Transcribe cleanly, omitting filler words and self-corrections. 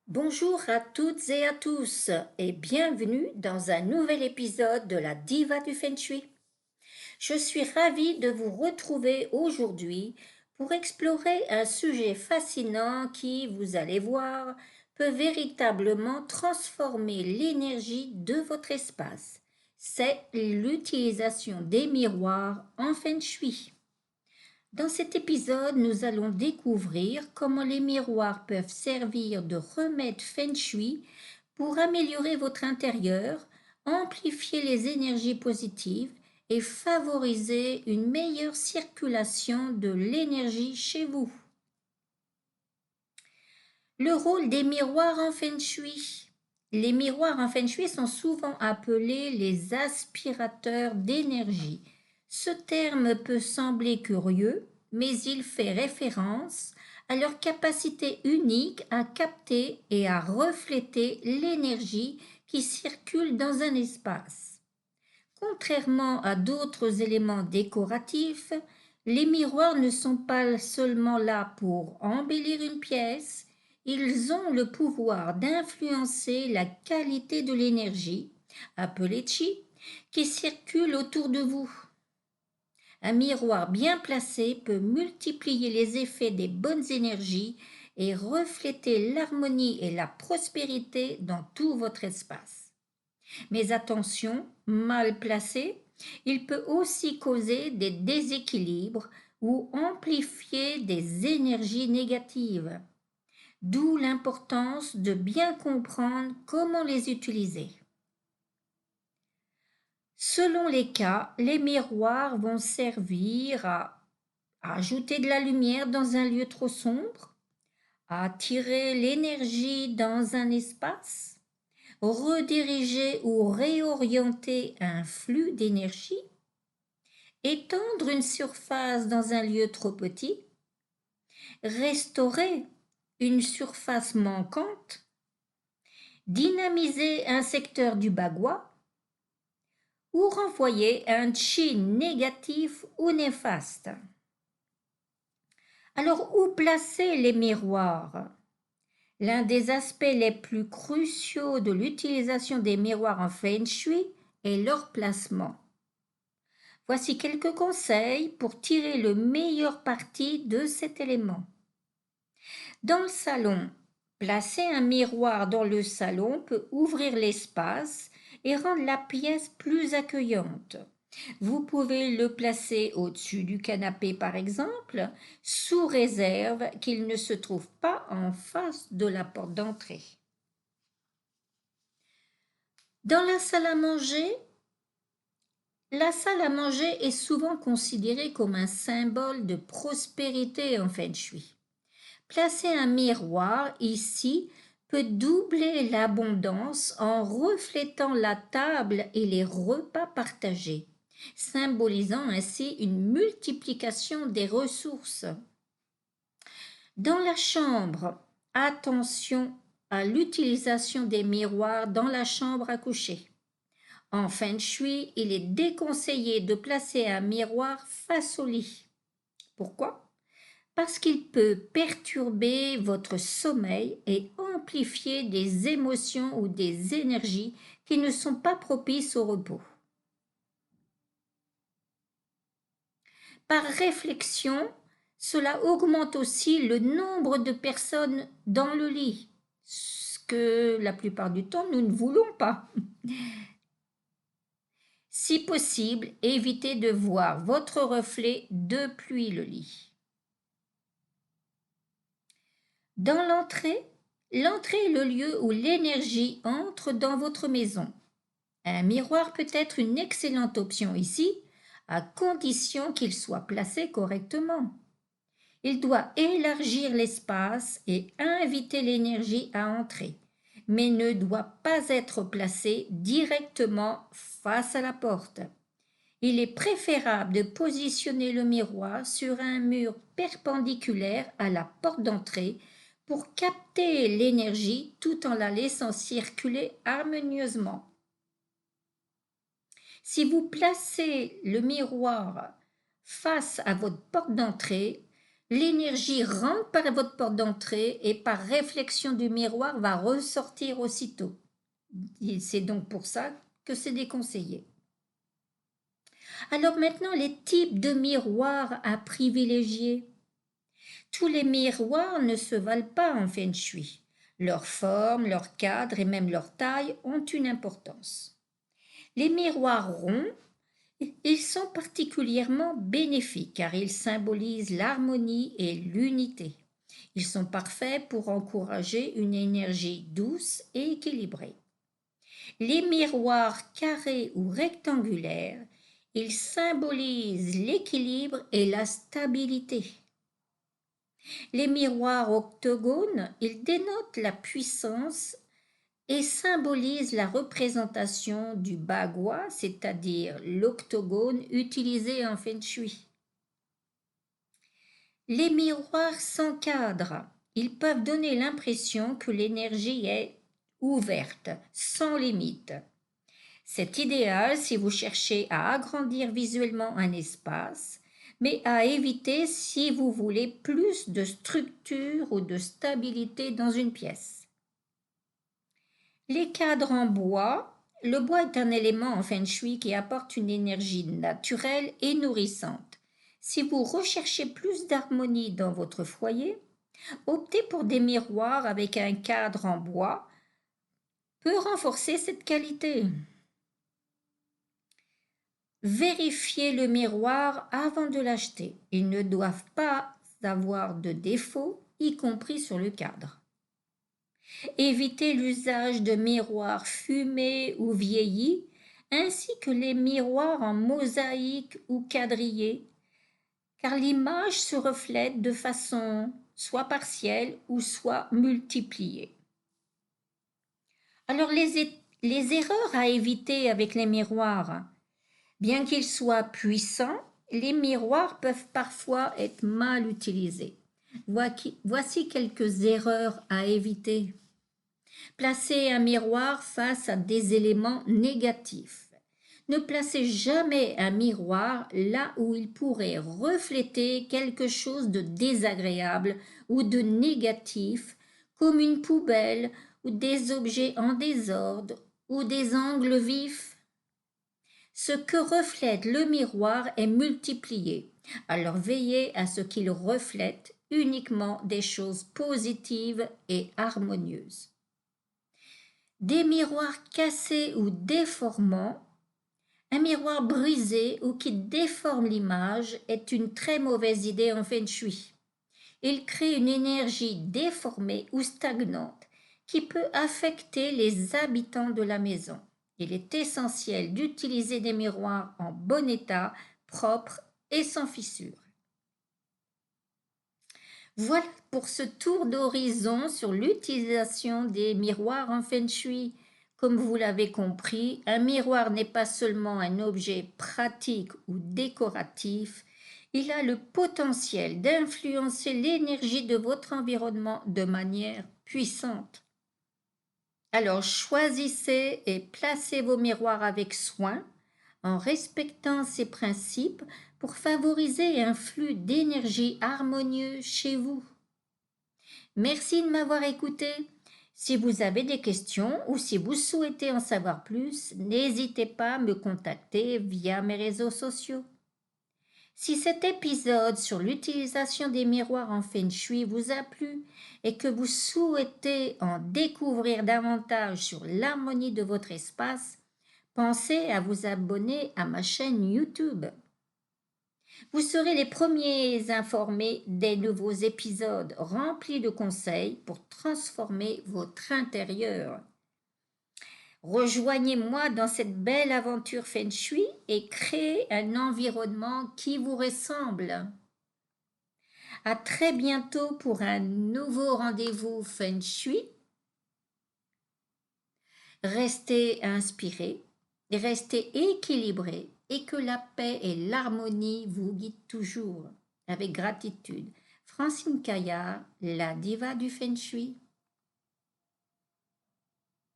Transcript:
Bonjour à toutes et à tous et bienvenue dans un nouvel épisode de la Diva du Feng Shui. Je suis ravie de vous retrouver aujourd'hui pour explorer un sujet fascinant qui, vous allez voir, peut véritablement transformer l'énergie de votre espace. C'est l'utilisation des miroirs en Feng Shui. Dans cet épisode, nous allons découvrir comment les miroirs peuvent servir de remède feng shui pour améliorer votre intérieur, amplifier les énergies positives et favoriser une meilleure circulation de l'énergie chez vous. Le rôle des miroirs en feng shui. Les miroirs en feng shui sont souvent appelés les aspirateurs d'énergie. Ce terme peut sembler curieux, mais il fait référence à leur capacité unique à capter et à refléter l'énergie qui circule dans un espace. Contrairement à d'autres éléments décoratifs, les miroirs ne sont pas seulement là pour embellir une pièce, ils ont le pouvoir d'influencer la qualité de l'énergie, appelée chi, qui circule autour de vous. Un miroir bien placé peut multiplier les effets des bonnes énergies et refléter l'harmonie et la prospérité dans tout votre espace. Mais attention, mal placé, il peut aussi causer des déséquilibres ou amplifier des énergies négatives. D'où l'importance de bien comprendre comment les utiliser. Selon les cas, les miroirs vont servir à ajouter de la lumière dans un lieu trop sombre, à attirer l'énergie dans un espace, rediriger ou réorienter un flux d'énergie, étendre une surface dans un lieu trop petit, restaurer une surface manquante, dynamiser un secteur du bagua ou renvoyer un chi négatif ou néfaste. Alors, où placer les miroirs? L'un des aspects les plus cruciaux de l'utilisation des miroirs en Feng Shui est leur placement. Voici quelques conseils pour tirer le meilleur parti de cet élément. Dans le salon, placer un miroir dans le salon peut ouvrir l'espace et rendre la pièce plus accueillante. Vous pouvez le placer au-dessus du canapé par exemple, sous réserve qu'il ne se trouve pas en face de la porte d'entrée. Dans la salle à manger, est souvent considérée comme un symbole de prospérité en Feng Shui. Placer un miroir ici peut doubler l'abondance en reflétant la table et les repas partagés, symbolisant ainsi une multiplication des ressources. Dans la chambre, attention à l'utilisation des miroirs dans la chambre à coucher. En Feng Shui, il est déconseillé de placer un miroir face au lit. Pourquoi? Parce qu'il peut perturber votre sommeil et amplifier des émotions ou des énergies qui ne sont pas propices au repos. Par réflexion, cela augmente aussi le nombre de personnes dans le lit, ce que la plupart du temps nous ne voulons pas. Si possible, évitez de voir votre reflet depuis le lit. Dans l'entrée est le lieu où l'énergie entre dans votre maison. Un miroir peut être une excellente option ici, à condition qu'il soit placé correctement. Il doit élargir l'espace et inviter l'énergie à entrer, mais ne doit pas être placé directement face à la porte. Il est préférable de positionner le miroir sur un mur perpendiculaire à la porte d'entrée pour capter l'énergie tout en la laissant circuler harmonieusement. Si vous placez le miroir face à votre porte d'entrée, L'énergie rentre par votre porte d'entrée et par réflexion du miroir va ressortir aussitôt. C'est donc pour ça que c'est déconseillé. Alors maintenant, les types de miroirs à privilégier. Tous les miroirs ne se valent pas en feng shui. Leur forme, leur cadre et même leur taille ont une importance. Les miroirs ronds, ils sont particulièrement bénéfiques car ils symbolisent l'harmonie et l'unité. Ils sont parfaits pour encourager une énergie douce et équilibrée. Les miroirs carrés ou rectangulaires, ils symbolisent l'équilibre et la stabilité. Les miroirs octogones, ils dénotent la puissance et symbolisent la représentation du bagua, c'est-à-dire l'octogone utilisé en feng shui. Les miroirs sans cadre, ils peuvent donner l'impression que l'énergie est ouverte, sans limite. C'est idéal si vous cherchez à agrandir visuellement un espace, mais à éviter si vous voulez plus de structure ou de stabilité dans une pièce. Les cadres en bois. Le bois est un élément en feng shui qui apporte une énergie naturelle et nourrissante. Si vous recherchez plus d'harmonie dans votre foyer, optez pour des miroirs avec un cadre en bois peut renforcer cette qualité. Vérifiez le miroir avant de l'acheter. Ils ne doivent pas avoir de défauts, y compris sur le cadre. Évitez l'usage de miroirs fumés ou vieillis, ainsi que les miroirs en mosaïque ou quadrillés, car l'image se reflète de façon soit partielle ou soit multipliée. Alors les erreurs à éviter avec les miroirs. Bien qu'ils soient puissants, les miroirs peuvent parfois être mal utilisés. Voici quelques erreurs à éviter. Placer un miroir face à des éléments négatifs. Ne placez jamais un miroir là où il pourrait refléter quelque chose de désagréable ou de négatif, comme une poubelle ou des objets en désordre ou des angles vifs. Ce que reflète le miroir est multiplié, alors veillez à ce qu'il reflète uniquement des choses positives et harmonieuses. Des miroirs cassés ou déformants. Un miroir brisé ou qui déforme l'image est une très mauvaise idée en feng shui. Il crée une énergie déformée ou stagnante qui peut affecter les habitants de la maison. Il est essentiel d'utiliser des miroirs en bon état, propres et sans fissures. Voilà pour ce tour d'horizon sur l'utilisation des miroirs en feng shui. Comme vous l'avez compris, un miroir n'est pas seulement un objet pratique ou décoratif, il a le potentiel d'influencer l'énergie de votre environnement de manière puissante. Alors choisissez et placez vos miroirs avec soin, en respectant ces principes pour favoriser un flux d'énergie harmonieux chez vous. Merci de m'avoir écouté. Si vous avez des questions ou si vous souhaitez en savoir plus, n'hésitez pas à me contacter via mes réseaux sociaux. Si cet épisode sur l'utilisation des miroirs en feng shui vous a plu et que vous souhaitez en découvrir davantage sur l'harmonie de votre espace, pensez à vous abonner à ma chaîne YouTube. Vous serez les premiers informés des nouveaux épisodes remplis de conseils pour transformer votre intérieur. Rejoignez-moi dans cette belle aventure feng shui et créez un environnement qui vous ressemble. À très bientôt pour un nouveau rendez-vous feng shui. Restez inspirés, restez équilibrés et que la paix et l'harmonie vous guident toujours. Avec gratitude. Francine Caillard, la diva du feng shui.